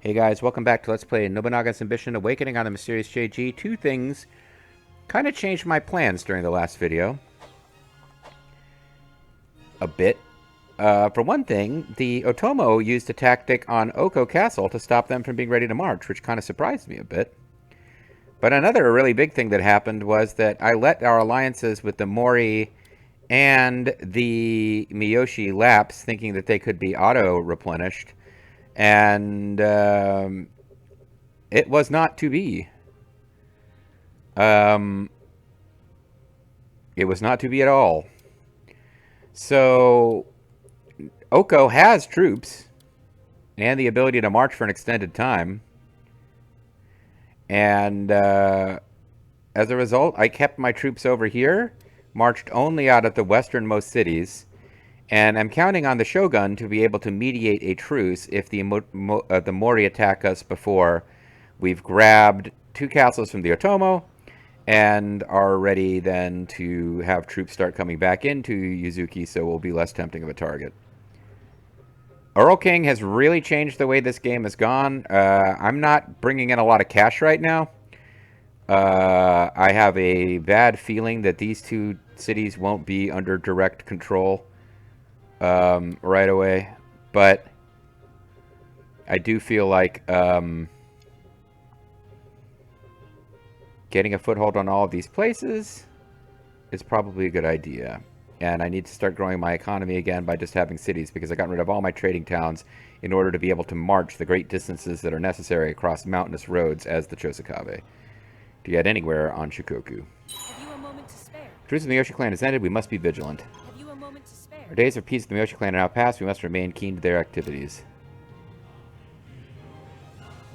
Hey guys, welcome back to Let's Play Nobunaga's Ambition Awakening on the Mysterious JG. Two things kind of changed my plans during the last video. A bit. For one thing, the Otomo used a tactic on Oko Castle to stop them from being ready to march, which kind of surprised me a bit. But another really big thing that happened was that I let our alliances with the Mori and the Miyoshi lapse, thinking that they could be auto-replenished. And it was not to be. It was not to be at all. So, Oko has troops and the ability to march for an extended time. And as a result, I kept my troops over here, marched only out of the westernmost cities, and I'm counting on the Shogun to be able to mediate a truce if the Mori attack us before we've grabbed two castles from the Otomo and are ready then to have troops start coming back into Yuzuki, so we'll be less tempting of a target. Earl King has really changed the way this game has gone. I'm not bringing in a lot of cash right now. I have a bad feeling that these two cities won't be under direct control right away, but I do feel like getting a foothold on all of these places is probably a good idea. And I need to start growing my economy again by just having cities, because I got rid of all my trading towns in order to be able to march the great distances that are necessary across mountainous roads as the Chosakabe to get anywhere on Shikoku. Have you a moment to spare? Truce with the Miyoshi clan has ended. We must be vigilant. Have you a moment to spare? Our days of peace with the Miyoshi clan are now past. We must remain keen to their activities.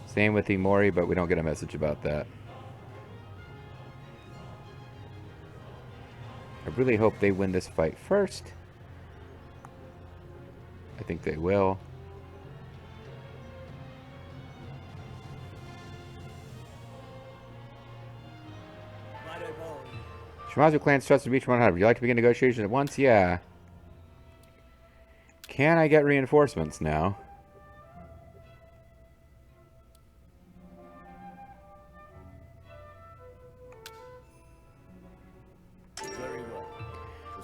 Same with the Mori, but we don't get a message about that. I really hope they win this fight first. I think they will. Shimazu clan starts to reach 100. Would you like to begin negotiations at once? Yeah. Can I get reinforcements now? Very well.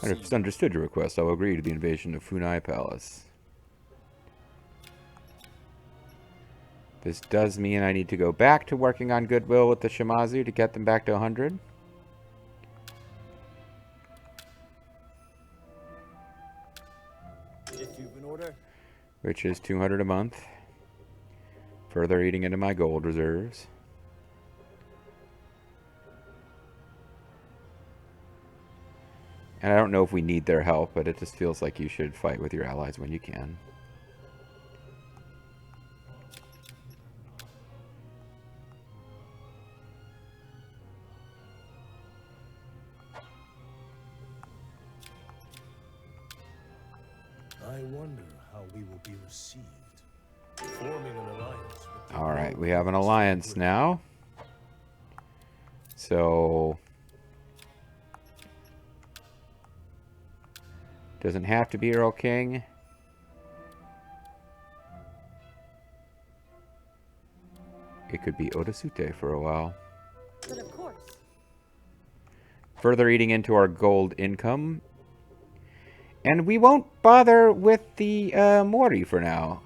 I have understood your request. I will agree to the invasion of Funai Palace. This does mean I need to go back to working on goodwill with the Shimazu to get them back to 100. If you've an order. Which is 200 a month. Further eating into my gold reserves. And I don't know if we need their help, but it just feels like you should fight with your allies when you can. I wonder how we will be received. Forming an alliance with the Alright, we have an alliance now. So doesn't have to be Earl King. It could be Odasute for a while. But of course. Further eating into our gold income. And we won't bother with the Mori for now.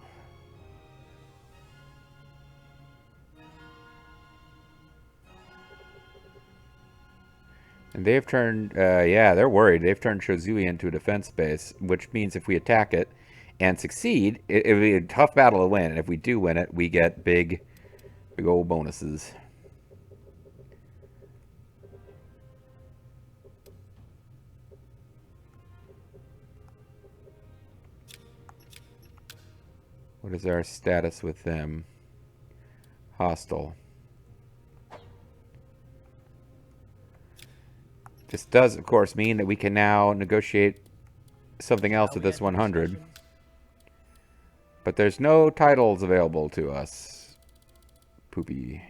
And they've turned, yeah, they're worried. They've turned Shozui into a defense base, which means if we attack it and succeed, it'll be a tough battle to win. And if we do win it, we get big old bonuses. What is our status with them? Hostile. This does, of course, mean that we can now negotiate something else with this 100. But there's no titles available to us. Poopy.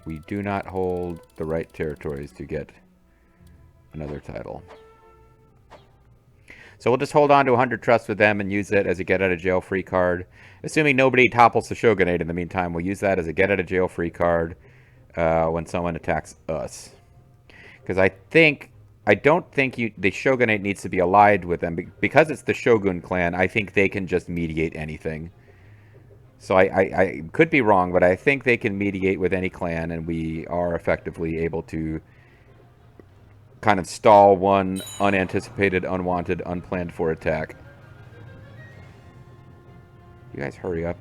We do not hold the right territories to get another title. So we'll just hold on to 100 trust with them and use it as a get-out-of-jail-free card. Assuming nobody topples the shogunate in the meantime, we'll use that as a get-out-of-jail-free card when someone attacks us. Because I don't think the shogunate needs to be allied with them. Because it's the shogun clan, I think they can just mediate anything. So I could be wrong, but I think they can mediate with any clan, and we are effectively able to kind of stall one unanticipated, unwanted, unplanned for attack. You guys hurry up.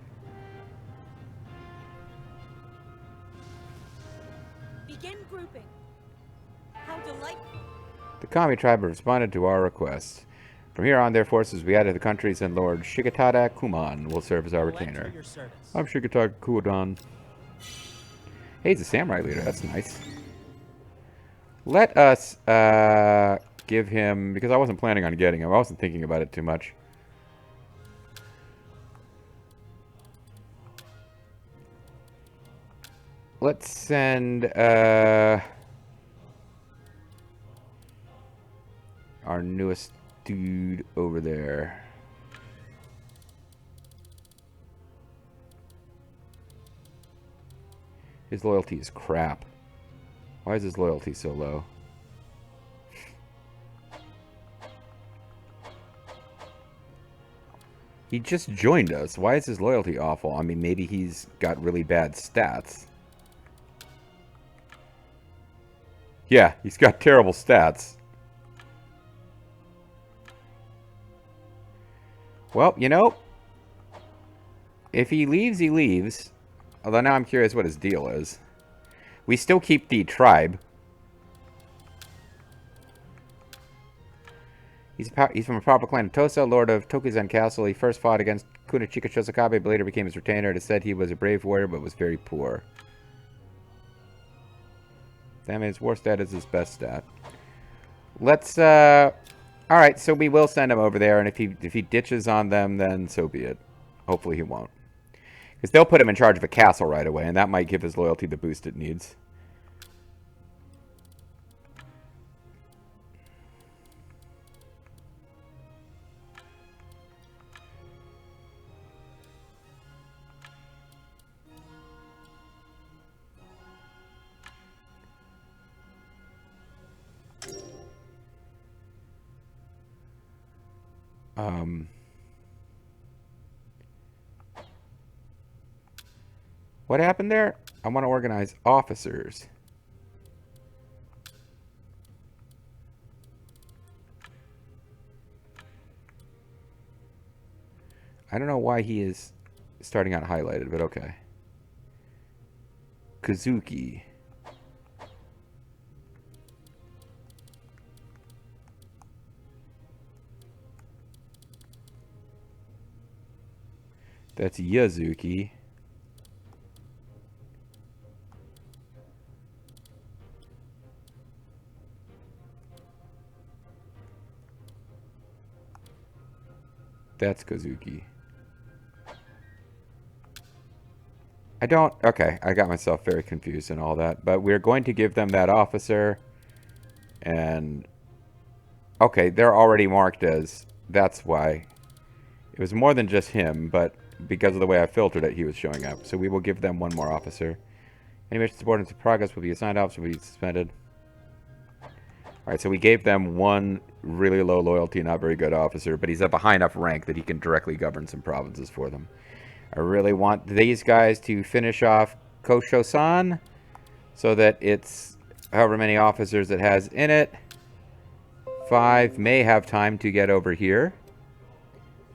Begin grouping. How delightful. The Kami tribe responded to our request. From here on, their forces will be added to the countries, and Lord Shigetada Kuman will serve as our retainer. I'm Shigetada Kudan. Hey, he's a samurai leader. That's nice. Let us give him... Because I wasn't planning on getting him. I wasn't thinking about it too much. Let's send... our newest dude over there. His loyalty is crap. Why is his loyalty so low? He just joined us. Why is his loyalty awful? I mean, maybe he's got really bad stats. Yeah, he's got terrible stats. Well, you know, if he leaves, he leaves. Although now I'm curious what his deal is. We still keep the tribe. He's from a proper clan of Tosa, lord of Tokuzan Castle. He first fought against Kunichika Shosakabe, but later became his retainer. It is said he was a brave warrior, but was very poor. That means war stat is his best stat. Let's, alright, so we will send him over there, and if he ditches on them, then so be it. Hopefully he won't. Because they'll put him in charge of a castle right away, and that might give his loyalty the boost it needs. What happened there? I want to organize officers. I don't know why he is starting out highlighted, but okay. Kazuki. That's Yazuki. That's Kazuki. Okay, I got myself very confused and all that. But we're going to give them that officer. And... Okay, they're already marked as... That's why. It was more than just him, but because of the way I filtered it, he was showing up. So we will give them one more officer. Any mission subordinates in progress will be assigned officer will be suspended. Alright, so we gave them one really low loyalty, not very good officer, but he's of a high enough rank that he can directly govern some provinces for them. I really want these guys to finish off Kosho-san so that it's however many officers it has in it. 5 may have time to get over here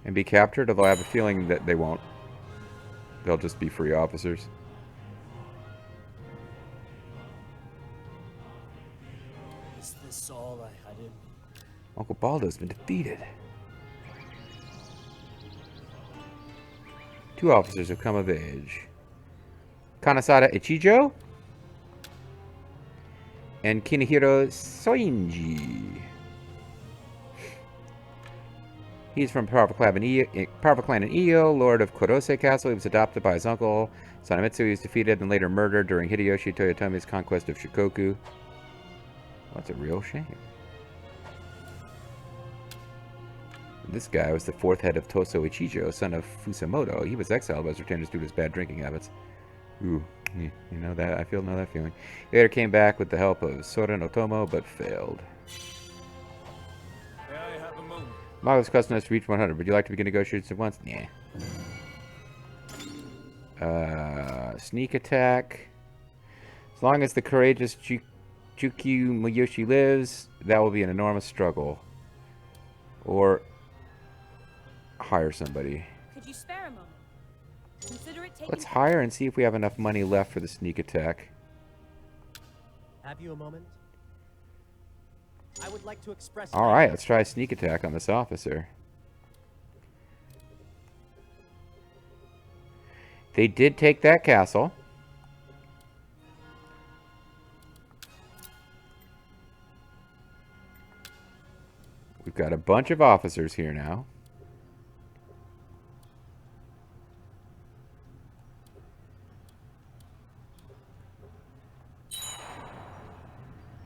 and be captured, although I have a feeling that they won't. They'll just be free officers. Is this all I had in me? Uncle Baldo's been defeated. 2 officers have come of age. Kanasada Ichijo and Kinihiro Soinji. He's from powerful clan in Iyo, lord of Korose Castle. He was adopted by his uncle Sanamitsu. He was defeated and later murdered during Hideyoshi Toyotomi's conquest of Shikoku. Well, that's a real shame. This guy was the fourth head of Toso Ichijo, son of Fusamoto. He was exiled by his retainers due to his bad drinking habits. Ooh, you know that? I know that feeling. He later came back with the help of Sora no Tomo, but failed. May I have a moment? Mago's custom has reached 100. Would you like to begin negotiations at once? Nah. Sneak attack. As long as the courageous Jukyu Miyoshi lives, that will be an enormous struggle. Or hire somebody. Could you spare a moment? Consider it taken. Let's hire and see if we have enough money left for the sneak attack. Have you a moment? I would like to express. Alright, let's try a sneak attack on this officer. They did take that castle. We've got a bunch of officers here now.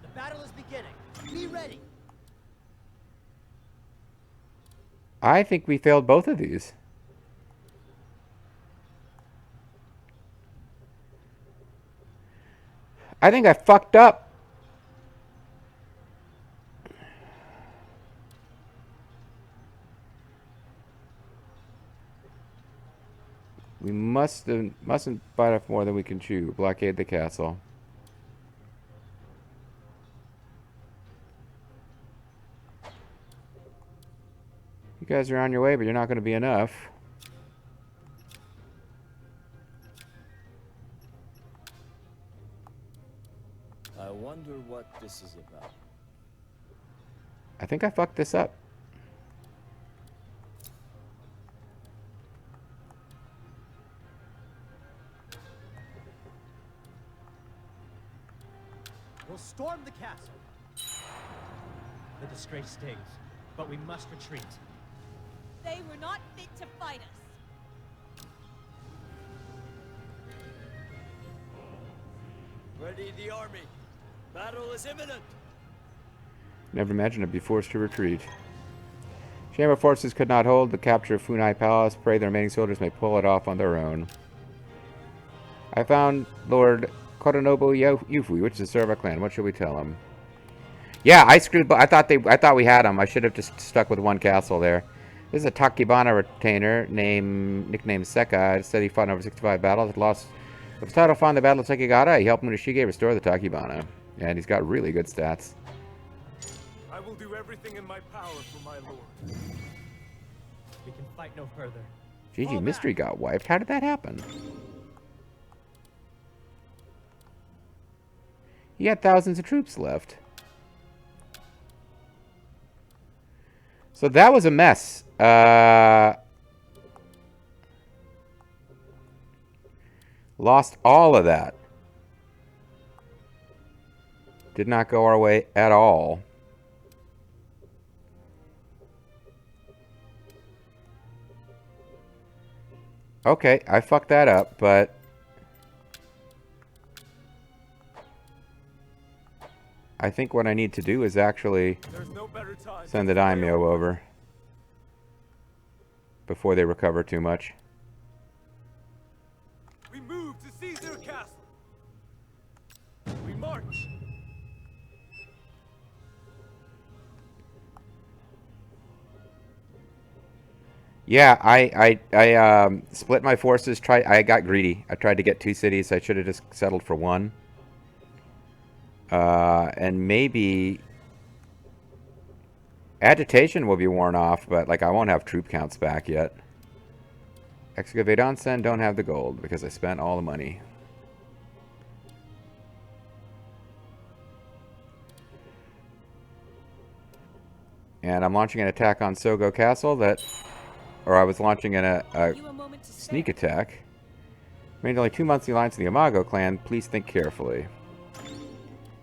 The battle is beginning. Be ready. I think we failed both of these. I think I fucked up. We mustn't bite off more than we can chew. Blockade the castle. You guys are on your way, but you're not going to be enough. I wonder what this is about. I think I fucked this up. We'll storm the castle. The disgrace stings, but we must retreat. They were not fit to fight us. Ready the army. Battle is imminent. Never imagined I'd be forced to retreat. Chamber forces could not hold the capture of Funai Palace. Pray the remaining soldiers may pull it off on their own. I found Lord Koronobu Yufui, which is the servant of our clan. What should we tell him? Yeah, I screwed. I thought we had him. I should have just stuck with one castle there. This is a Takibana retainer nicknamed Seka. It said he fought in over 65 battles. Lost with the title fought in the Battle of Sekigahara. He helped Muneshige restore the Takibana, and he's got really good stats. I will do everything in my power for my lord. We can fight no further. GG Mystery got wiped. How did that happen? He had thousands of troops left. So that was a mess. Lost all of that. Did not go our way at all. Okay, I fucked that up, but I think what I need to do is actually send the daimyo over before they recover too much. We move to seize their castle. We march. Yeah, I split my forces. I got greedy. I tried to get 2 cities. I should have just settled for 1. And maybe agitation will be worn off, but like I won't have troop counts back yet. Excavate onsen, don't have the gold because I spent all the money. And I'm launching an attack on Sogo Castle or I was launching a sneak attack. Made only 2 months in the alliance of the Imago clan. Please think carefully.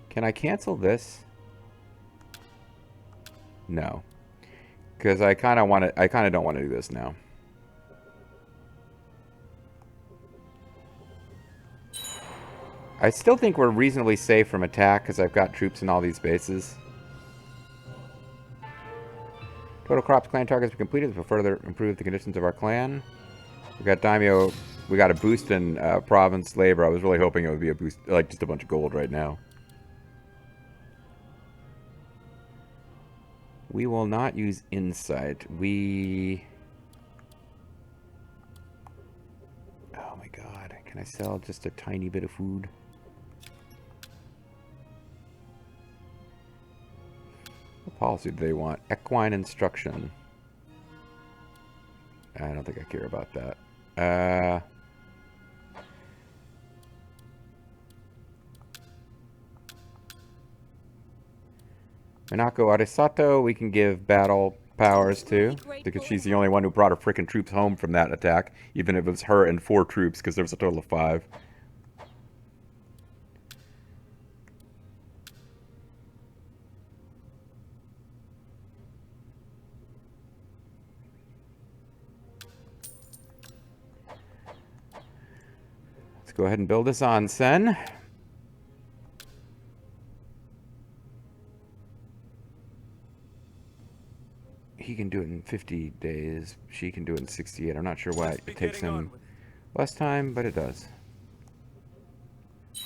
Can I cancel this? No. Because I kind of don't want to do this now. I still think we're reasonably safe from attack because I've got troops in all these bases. Total crops clan targets were completed to further improve the conditions of our clan. We got daimyo. We got a boost in province labor. I was really hoping it would be a boost, like just a bunch of gold right now. We will not use insight. Oh my god. Can I sell just a tiny bit of food? What policy do they want? Equine instruction. I don't think I care about that. Minako Arisato, we can give battle powers to, because she's the only one who brought her freaking troops home from that attack, even if it was her and 4 troops, because there was a total of 5. Let's go ahead and build this onsen. He can do it in 50 days. She can do it in 68. I'm not sure why it takes him less time, but it does. This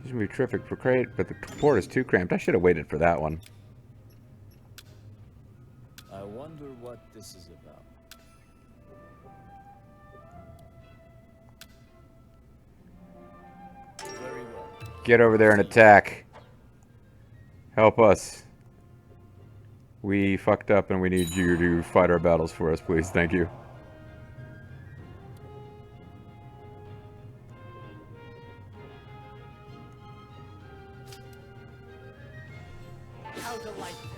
is going to be terrific for crate, but the port is too cramped. I should have waited for that one. I wonder what this is about. Very well. Get over there and attack. Help us. We fucked up and we need you to fight our battles for us, please. Thank you. How delightful.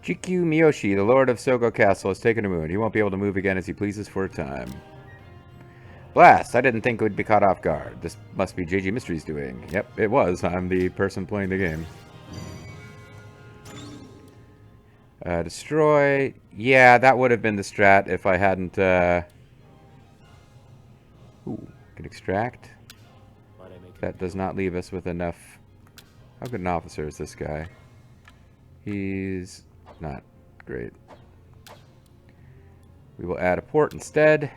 GQ Miyoshi, the Lord of Sogo Castle, has taken a moon. He won't be able to move again as he pleases for a time. Blast! I didn't think we'd be caught off guard. This must be JG Mystery's doing. Yep, it was. I'm the person playing the game. Destroy. Yeah, that would have been the strat if I hadn't... Ooh, can extract. That does not leave us with enough... How good an officer is this guy? He's not great. We will add a port instead.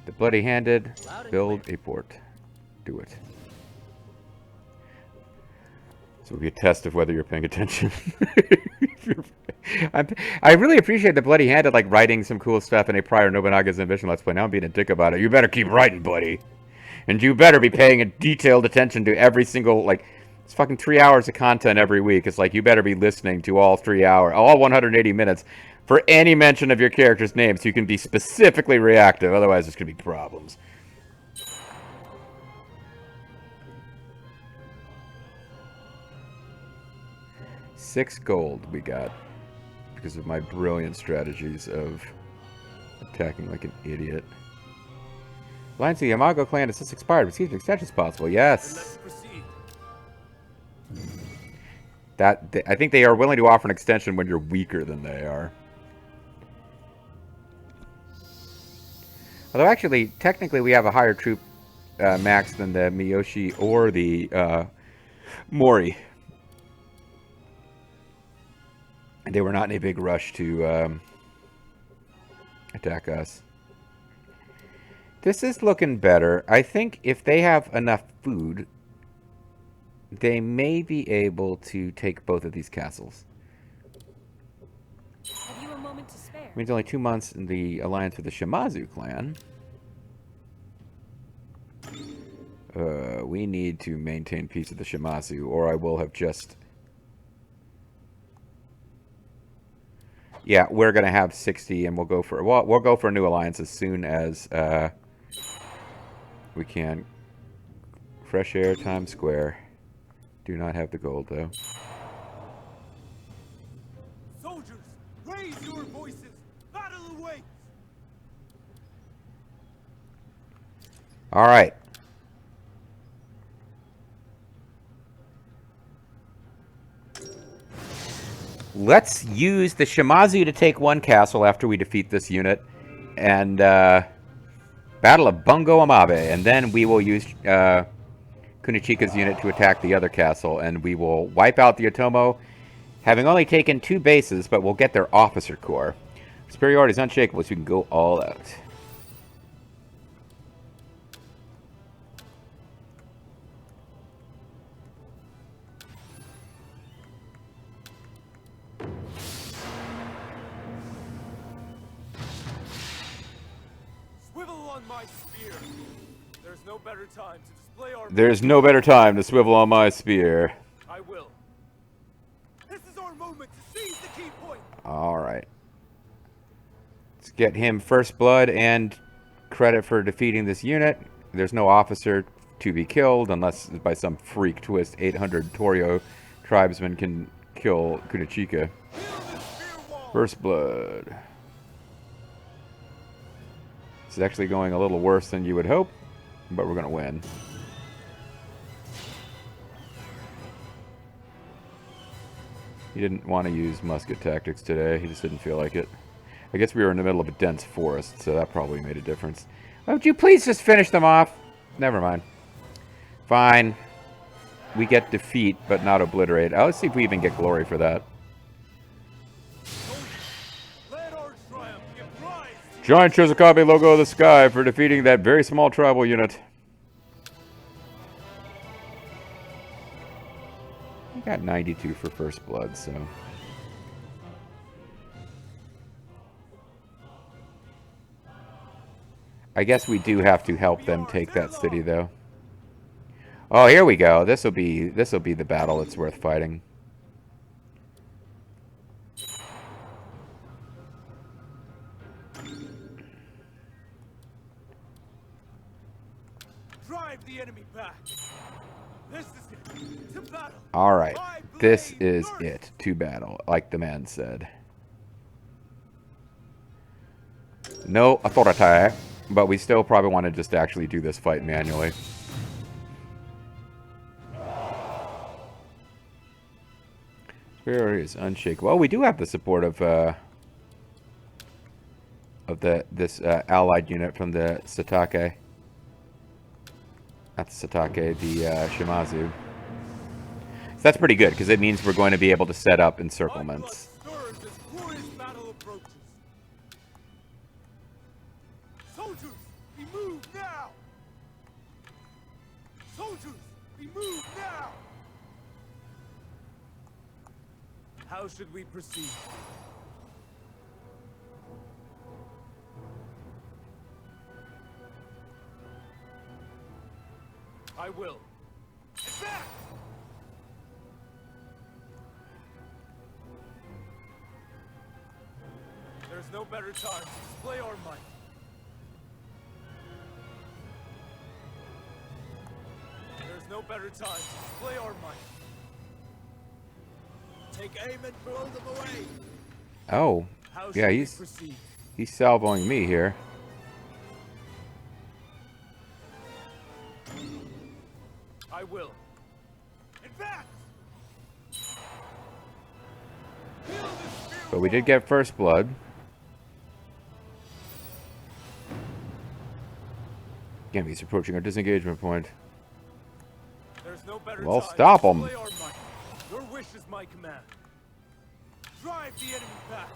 The bloody-handed, build a port. Do it. So it'll be a test of whether you're paying attention. I really appreciate the bloody-handed, like, writing some cool stuff in a prior Nobunaga's Ambition Let's Play. Now I'm being a dick about it. You better keep writing, buddy. And you better be paying a detailed attention to every single, like, it's fucking 3 hours of content every week. It's like, you better be listening to all 3 hours, all 180 minutes for any mention of your character's name so you can be specifically reactive. Otherwise, there's going to be problems. $6 gold we got because of my brilliant strategies of attacking like an idiot. Alliance of the Yamago clan has just expired. Receive extensions possible. Yes. I think they are willing to offer an extension when you're weaker than they are. Although actually, technically, we have a higher troop max than the Miyoshi or the Mori. They were not in a big rush to attack us. This is looking better. I think if they have enough food, they may be able to take both of these castles. Have you a moment to spare? Means only 2 months in the alliance with the Shimazu clan. We need to maintain peace with the Shimazu, or I will have just... Yeah, we're gonna have 60, and we'll go for a new alliance as soon as we can. Fresh air, Times Square. Do not have the gold though. Soldiers, raise your voices. Battle awaits. All right. Let's use the Shimazu to take one castle after we defeat this unit, and Battle of Bungo Amabe, and then we will use Kunichika's unit to attack the other castle, and we will wipe out the Otomo, having only taken 2 bases, but we'll get their officer corps. Superiority is unshakable, so we can go all out. Swivel on my spear. There's no better time to display our. There's no better time to swivel on my spear. I will. This is our moment to seize the key point. Alright. Let's get him first blood and credit for defeating this unit. There's no officer to be killed unless by some freak twist 800 Torio tribesmen can kill Kunichika. First blood. This is actually going a little worse than you would hope, but we're going to win. He didn't want to use musket tactics today. He just didn't feel like it. I guess we were in the middle of a dense forest, so that probably made a difference. Would you please just finish them off? Never mind. Fine. We get defeat, but not obliterate. Let's see if we even get glory for that. Let our triumph give rise. Giant Shizukabe logo of the sky for defeating that very small tribal unit. I got 92 for first blood, so... I guess we do have to help them take that city, though. Oh, here we go. This'll be the battle that's worth fighting. Drive the enemy back. This is it. To battle. All right. This is it. To battle, like the man said. No authority. But we still probably want to just actually do this fight manually. Spirit is unshakable. Well, we do have the support of this allied unit from the Satake. Not the Satake, the Shimazu. So that's pretty good because it means we're going to be able to set up encirclements. Soldiers, we move now! Soldiers, we move now! How should we proceed? I will. Advance! There's no better time to display our might. There's no better time to display our might. Take aim and blow them away. Oh, yeah, he's salvoing me here. I will. Advance! But we did get first blood. Again, he's approaching our disengagement point. There's no better Well, time stop to him. display our might. Your wish is my command. Drive the enemy back.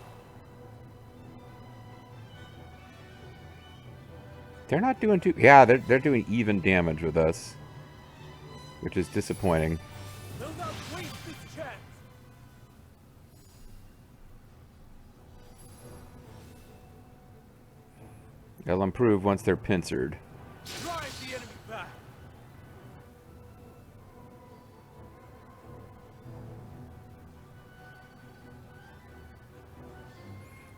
They're not doing too... Yeah, they're doing even damage with us. Which is disappointing. They'll not waste this chance. They'll improve once they're pincered. Drive the enemy back.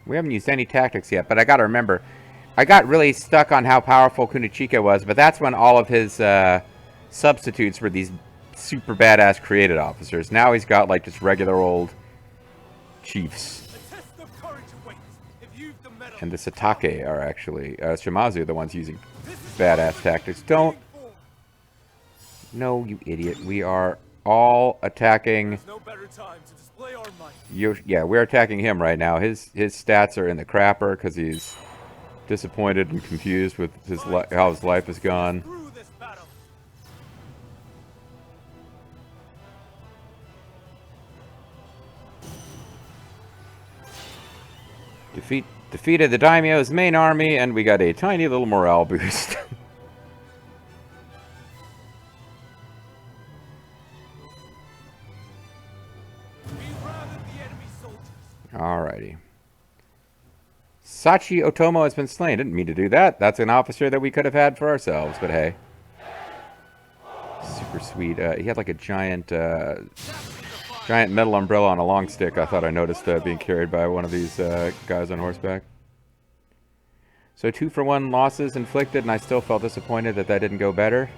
We haven't used any tactics yet, but I gotta remember, I got really stuck on how powerful Kunichika was, but that's when all of his substitutes were these super badass created officers. Now he's got like just regular old chiefs. A test of courage awaits. If you've the metal. And the Satake are actually, Shimazu are the ones using badass tactics. Don't, no, you idiot. We are all attacking. There's no better time to display our might. Yeah, we're attacking him right now. His stats are in the crapper because he's disappointed and confused with how his life has gone. Through this battle. Defeated the daimyo's main army, and we got a tiny little morale boost. We routed the enemy soldiers. Alrighty. Sachi Otomo has been slain. Didn't mean to do that. That's an officer that we could have had for ourselves, but hey. Super sweet. He had like a giant metal umbrella on a long stick. I thought I noticed being carried by one of these guys on horseback. So 2-for-1 losses inflicted, and I still felt disappointed that didn't go better.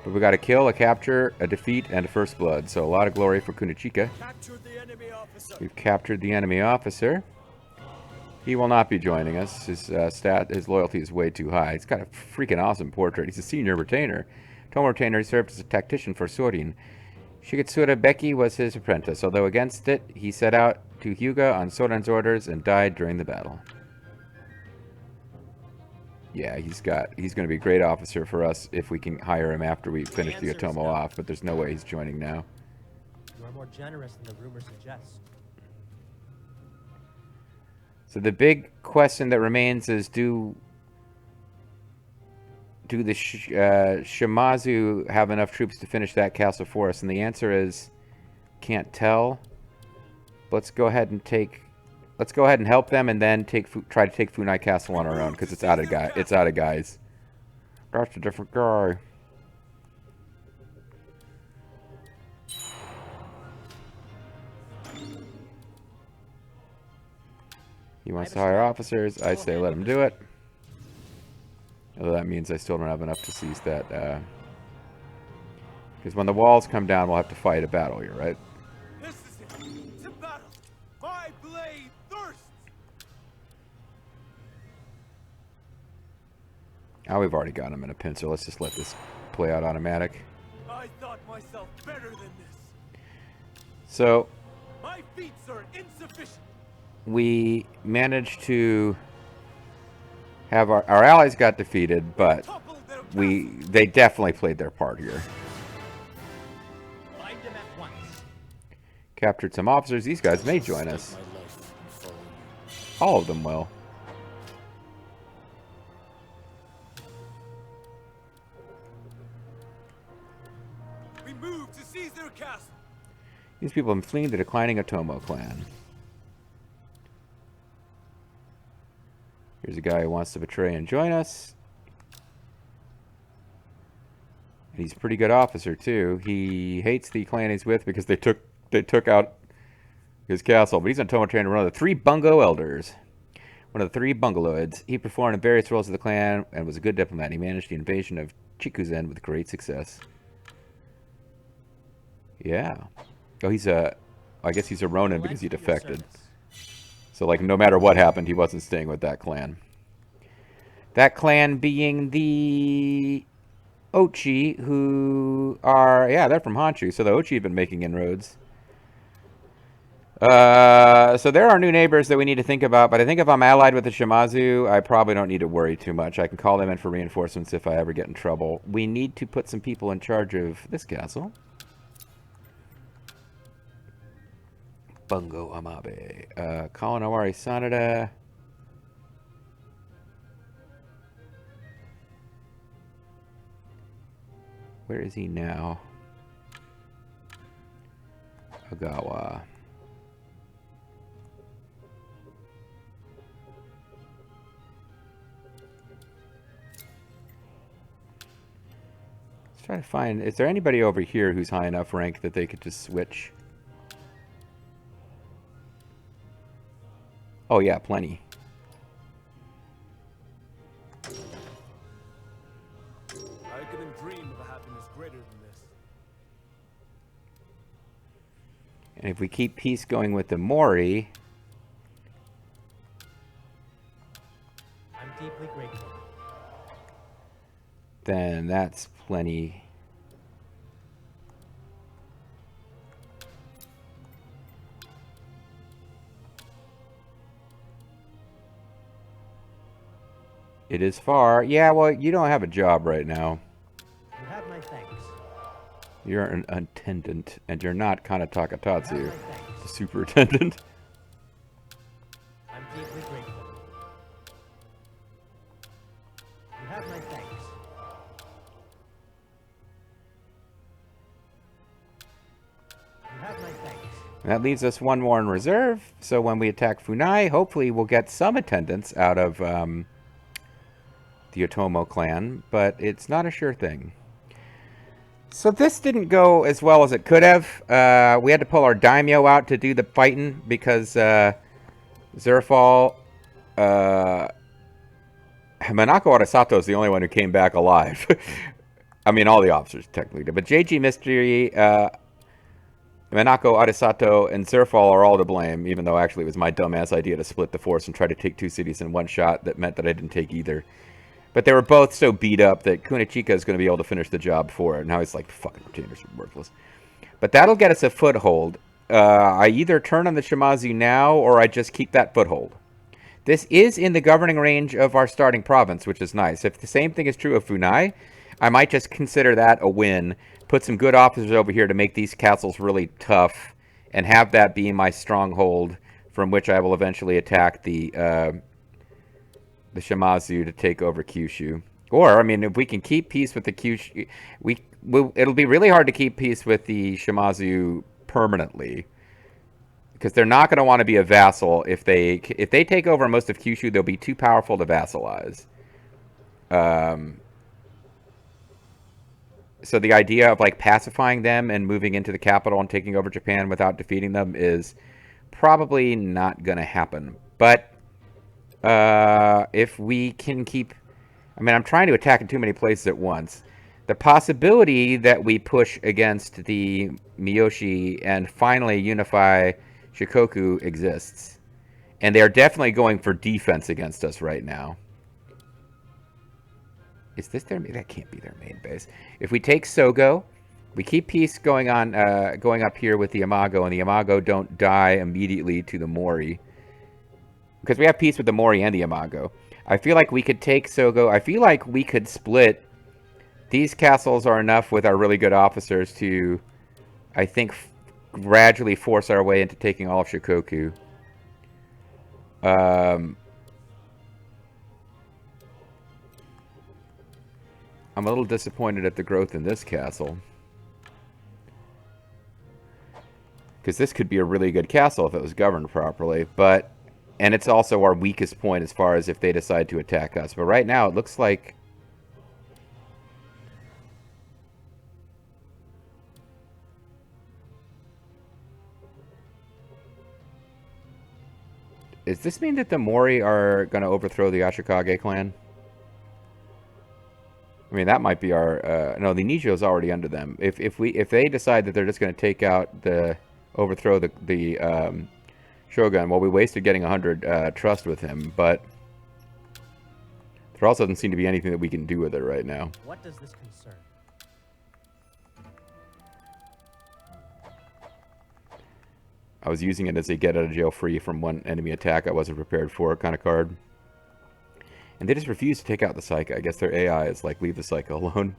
But we got a kill, a capture, a defeat, and a first blood. So a lot of glory for Kunichika. Captured the enemy officer. We've captured the enemy officer. He will not be joining us. His loyalty is way too high. He's got a freaking awesome portrait. He's a senior retainer. Tomo retainer, he served as a tactician for Sorin. Shigetsura Beki was his apprentice. Although against it, he set out to Hyuga on Sorin's orders and died during the battle. Yeah, he's going to be a great officer for us if we can hire him after we finish the Otomo off, but there's no way he's joining now. You are more generous than the rumor suggests. So the big question that remains is do the Shimazu have enough troops to finish that castle for us? And the answer is can't tell. Let's go ahead and help them, and then try to take Funai Castle on our own because it's out of guys. That's a different guy. He wants to hire officers. I say let him do it. Although that means I still don't have enough to seize that. Because when the walls come down, we'll have to fight a battle here, right? This is it. To battle. My blade thirsts. Oh, we've already got him in a pincer. Let's just let this play out automatic. I thought myself better than this. So My feats are insufficient. we managed to have our allies got defeated, but Topple their they definitely played their part here. Find him at once. Captured some officers. These guys may join us. My life and follow you. All of them will. We move to seize their castle. These people have been fleeing the declining Otomo clan. Here's a guy who wants to betray and join us. And he's a pretty good officer too. He hates the clan he's with because they took out his castle. But he's on Tomo training one of the 3 Bungo elders. One of the 3 Bungaloids. He performed in various roles of the clan and was a good diplomat. He managed the invasion of Chikuzen with great success. Yeah. Oh, I guess he's a Ronin because he defected. So, like, no matter what happened, he wasn't staying with that clan. That clan being the Ochi, who are, yeah, they're from Honshu. So the Ochi have been making inroads. So there are new neighbors that we need to think about. But I think if I'm allied with the Shimazu, I probably don't need to worry too much. I can call them in for reinforcements if I ever get in trouble. We need to put some people in charge of this castle. Bungo Amabe. Kawanawari Sanada. Where is he now? Ogawa. Let's try to find... Is there anybody over here who's high enough rank that they could just switch? Oh, yeah, plenty. I couldn't dream of a happiness greater than this. And if we keep peace going with the Mori... I'm deeply grateful. Then that's plenty. It is far. Yeah, well, you don't have a job right now. You have my thanks. You're an attendant, and you're not You have Kanatakatatsu, my the thanks. superintendent. I'm deeply grateful. You have my thanks. You have my thanks. That leaves us one more in reserve, so when we attack Funai, hopefully we'll get some attendance out of the Otomo clan, but it's not a sure thing. So this didn't go as well as it could have. We had to pull our daimyo out to do the fighting because Zerfall, Manako Arasato is the only one who came back alive. I mean, all the officers technically did, but JG Mystery, Manako Arasato, and Zerfall are all to blame, even though actually it was my dumbass idea to split the force and try to take 2 cities in one shot that meant that I didn't take either. But they were both so beat up that Kunichika is going to be able to finish the job for it. Now he's like, fucking retainers are worthless. But that'll get us a foothold. I either turn on the Shimazu now, or I just keep that foothold. This is in the governing range of our starting province, which is nice. If the same thing is true of Funai, I might just consider that a win. Put some good officers over here to make these castles really tough, and have that be my stronghold from which I will eventually attack the Shimazu to take over Kyushu. Or, I mean, if we can keep peace with the Kyushu, it'll be really hard to keep peace with the Shimazu permanently, because they're not going to want to be a vassal. If they take over most of Kyushu, they'll be too powerful to vassalize. So the idea of like pacifying them and moving into the capital and taking over Japan without defeating them is probably not going to happen. But if we can keep... I mean, I'm trying to attack in too many places at once. The possibility that we push against the Miyoshi and finally unify Shikoku exists. And they are definitely going for defense against us right now. Is this their... That can't be their main base. If we take Sogo, we keep peace going on, going up here with the Yamago, and the Yamago don't die immediately to the Mori. Because we have peace with the Mori and the Yamago. I feel like we could take Sogo. I feel like we could split. These castles are enough with our really good officers to, I think, gradually force our way into taking all of Shikoku. I'm a little disappointed at the growth in this castle. Because this could be a really good castle if it was governed properly. But... And it's also our weakest point as far as if they decide to attack us. But right now, it looks like... Does this mean that the Mori are going to overthrow the Ashikage clan? I mean, that might be our... no, the Nijo's already under them. If they decide that they're just going to take out the... Overthrow the Shogun, well, we wasted getting 100 trust with him, but there also doesn't seem to be anything that we can do with it right now. What does this concern? I was using it as a get out of jail free from one enemy attack I wasn't prepared for kind of card. And they just refuse to take out the Psycho. I guess their AI is like, leave the Psycho alone.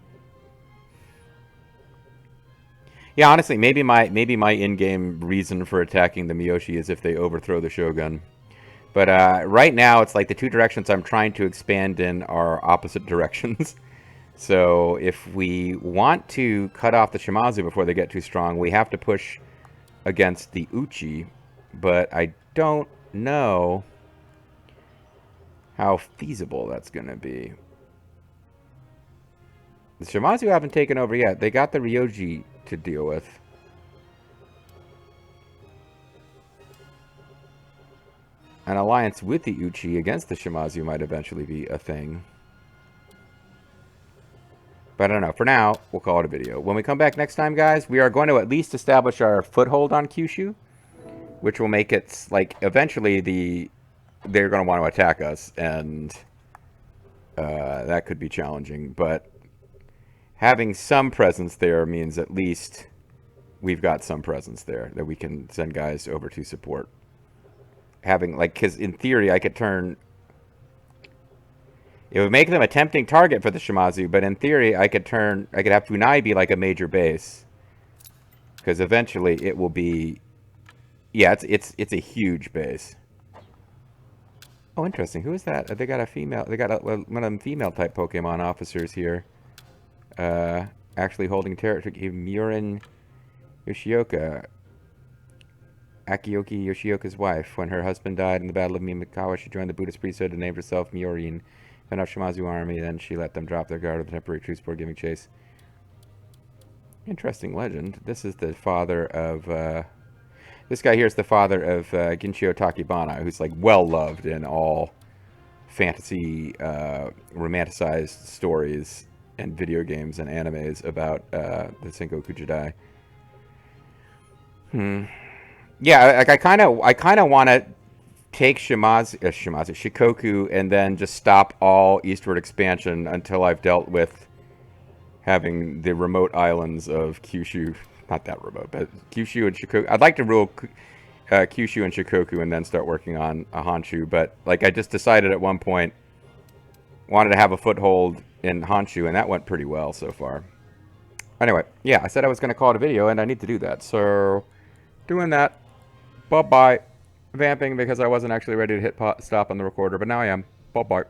Yeah, honestly, maybe my in-game reason for attacking the Miyoshi is if they overthrow the Shogun. But right now, it's like the two directions I'm trying to expand in are opposite directions. So if we want to cut off the Shimazu before they get too strong, we have to push against the Uchi. But I don't know how feasible that's going to be. The Shimazu haven't taken over yet. They got the Ryoji to deal with. An alliance with the Uchi against the Shimazu might eventually be a thing. But I don't know. For now, we'll call it a video. When we come back next time, guys, we are going to at least establish our foothold on Kyushu, which will make it, like, eventually they're going to want to attack us, and that could be challenging. But having some presence there means at least we've got some presence there that we can send guys over to support. Having, like, because in theory, I could turn... It would make them a tempting target for the Shimazu, but in theory, I could have Funai be like a major base. Because eventually it will be... Yeah, it's a huge base. Oh, interesting. Who is that? They got a female... They got one of them female-type Pokemon officers here. Actually holding territory. Murin Yoshioka. Akioki Yoshioka's wife. When her husband died in the Battle of Mimikawa, she joined the Buddhist priesthood and named herself Murin. Found out Shimazu army, then she let them drop their guard with a temporary truce before giving chase. Interesting legend. This is the father of... this guy here is the father of Ginchio Takibana, who's like well-loved in all fantasy romanticized stories and video games and animes about the Sengoku Jidai. Yeah, like I kind of want to take Shikoku, and then just stop all eastward expansion until I've dealt with having the remote islands of Kyushu. Not that remote, but Kyushu and Shikoku. I'd like to rule Kyushu and Shikoku and then start working on a Honshu, but like I just decided at one point wanted to have a foothold in Honshu, and that went pretty well so far. Anyway, yeah, I said I was going to call it a video, and I need to do that, so doing that. Bye-bye. Vamping because I wasn't actually ready to hit stop on the recorder, but now I am. Bye-bye.